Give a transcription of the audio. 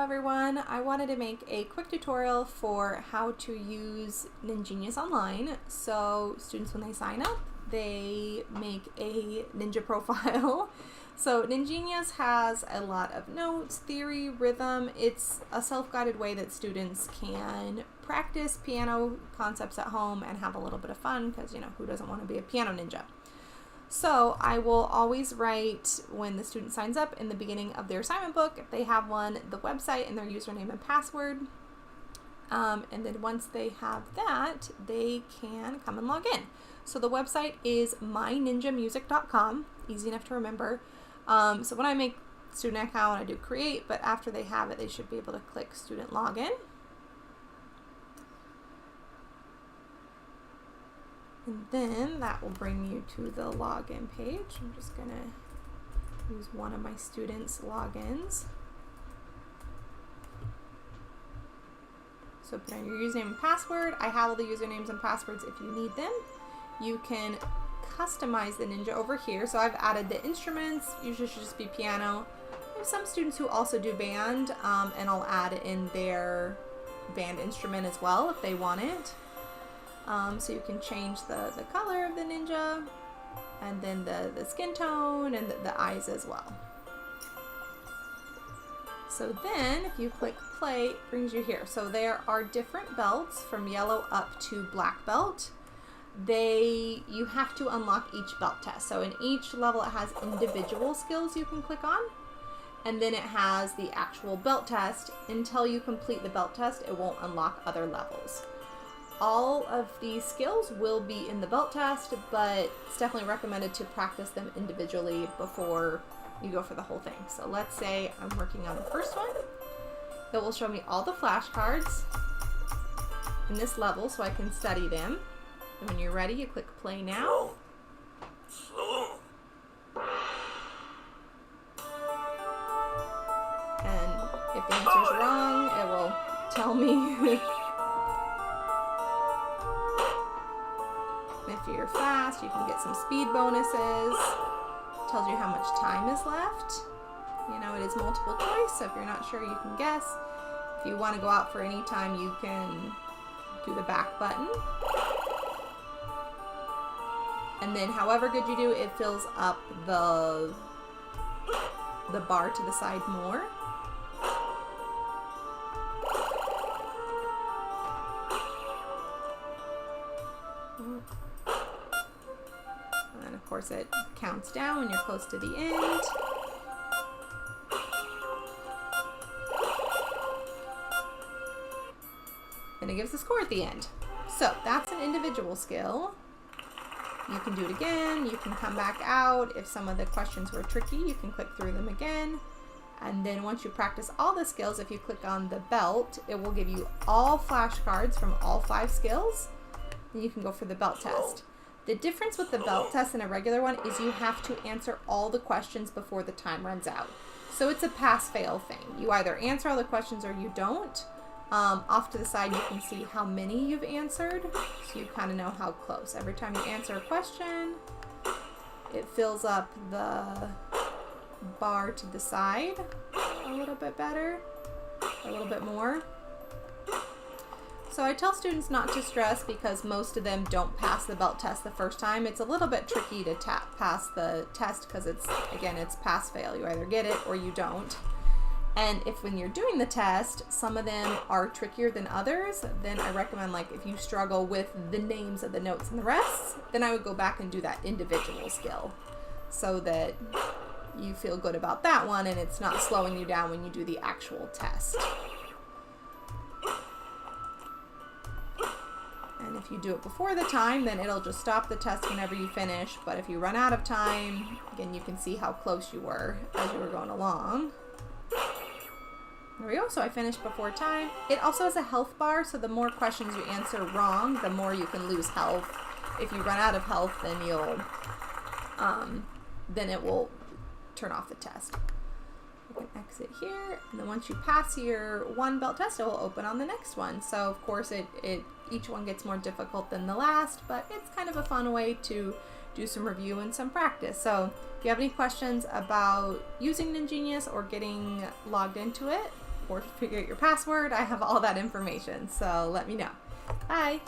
everyone. I wanted to make a quick tutorial for how to use NinGenius Online. So students, when they sign up, they make a Ninja profile. So NinGenius has a lot of notes, theory, rhythm. It's a self-guided way that students can practice piano concepts at home and have a little bit of fun, because who doesn't want to be a piano ninja? So I will always write, when the student signs up, in the beginning of their assignment book, if they have one, the website and their username and password. And then once they have that, they can come and log in. So the website is myninjamusic.com, easy enough to remember. So when I make student account, I do create, but after they have it, they should be able to click student login. And then that will bring you to the login page. I'm just going to use one of my students' logins. So put in your username and password. I have all the usernames and passwords if you need them. You can customize the Ninja over here. So I've added the instruments. Usually should just be piano. I have some students who also do band, and I'll add in their band instrument as well if they want it. So you can change the color of the Ninja, and then the skin tone, and the eyes as well. So then if you click play, it brings you here. So there are different belts from yellow up to black belt. You have to unlock each belt test. So in each level it has individual skills you can click on, and then it has the actual belt test. Until you complete the belt test, it won't unlock other levels. All of these skills will be in the belt test, but it's definitely recommended to practice them individually before you go for the whole thing. So let's say I'm working on the first one. It will show me all the flashcards in this level so I can study them. And when you're ready, you click play now. And if the answer is wrong, it will tell me. If you're fast, you can get some speed bonuses. Tells you how much time is left. It is multiple choice, so if you're not sure, you can guess. If you want to go out for any time, you can do the back button. And then however good you do, it fills up the bar to the side more. And of course it counts down when you're close to the end. And it gives the score at the end. So that's an individual skill. You can do it again, you can come back out. If some of the questions were tricky, you can click through them again. And then once you practice all the skills, if you click on the belt, it will give you all flashcards from all 5 skills. Then you can go for the belt test. The difference with the belt test and a regular one is you have to answer all the questions before the time runs out. So it's a pass-fail thing. You either answer all the questions or you don't. Off to the side you can see how many you've answered, so you kind of know how close. Every time you answer a question, it fills up the bar to the side a little bit better, a little bit more. So I tell students not to stress because most of them don't pass the belt test the first time. It's a little bit tricky to pass the test because it's pass-fail. You either get it or you don't. And if when you're doing the test, some of them are trickier than others, then I recommend, like, if you struggle with the names of the notes and the rest, then I would go back and do that individual skill so that you feel good about that one and it's not slowing you down when you do the actual test. And if you do it before the time, then it'll just stop the test whenever you finish. But if you run out of time, again, you can see how close you were as you were going along. There we go, so I finished before time. It also has a health bar, so the more questions you answer wrong, the more you can lose health. If you run out of health, then then it will turn off the test. You can exit here, and then once you pass your one belt test, it will open on the next one. So of course each one gets more difficult than the last, but it's kind of a fun way to do some review and some practice. So if you have any questions about using NinGenius or getting logged into it, or figure out your password, I have all that information. So let me know. Bye.